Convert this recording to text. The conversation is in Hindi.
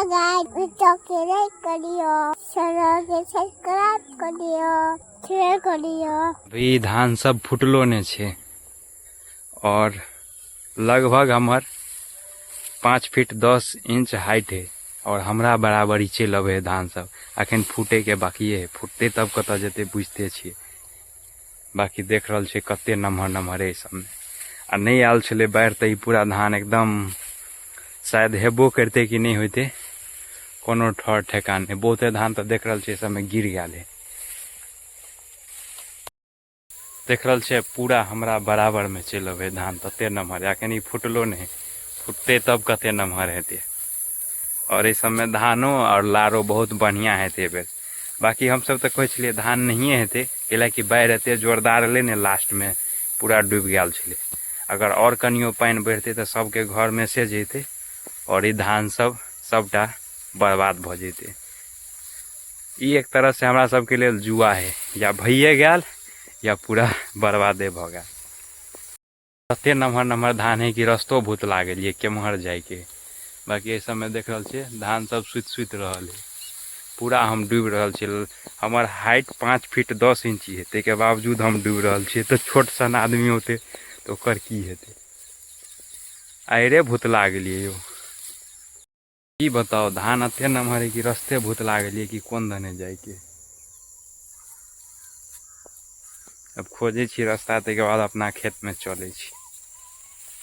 गाइस वीडियो के लाइक करियो, चैनल के सब्सक्राइब करियो, शेयर करियो। भी धान सब फुटलो ने छे और लगभग हमार 5 फीट 10 इंच हाइट है और हमरा बराबरी चल अब है धान सब। अखन फूटे के बाकी है, फुटते तब कत जेते बुझते छे। बाकी देख रहल छे कते नमहर नमहर है सब में आ नहीं आयल छले बाढ़ त पूरा धान एकदम शायद हेबो करते कि नहीं होते कोनो ठर ठेकान नहीं। बहुते धान तो देख रहल छे सब में गिर गया है। देख रहल छे पूरा हमरा बराबर में चल अब है धान तते नमहर। अखन फुटलो नहीं, फुटते तब कते नमहर हेते। और इस सब में धानो और लारो बहुत बढ़िया हेते बेर। बाकी हम सब तो कहे छलिए धान नहीं हेते कैलाकि बाढ़ एते जोरदार एले ने लास्ट में पूरा डूब गया छले। अगर और कनियो पानी बढ़ते तो सबके घर में से जेते और ये धान सब सबटा बर्बाद भ जेते। ई एक तरह से हमरा सबके लिए जुआ है, या भइए गेल या पूरा बर्बादे भ गेल। कते नमहर नमहर धान है कि रस्तो भूत लागल केम्हर जाए के। बाकी सब में देख रहल छे धान सब सुत रहल है, पूरा हम डूब रहल छे। हमार हाइट 5 फीट 10 इंच है, तेके बावजूद हम डूब रहल छे। तो छोट सन आदमी होते तो ओकर की हेते। आयरे भूत लागलिए यो। की बताओ धान अते नमहर है कि रस्ते भूत लागलिए कि कोन दने जाए के। अब खोजे छी रास्ता, तेके बाद अपना खेत में चले छी।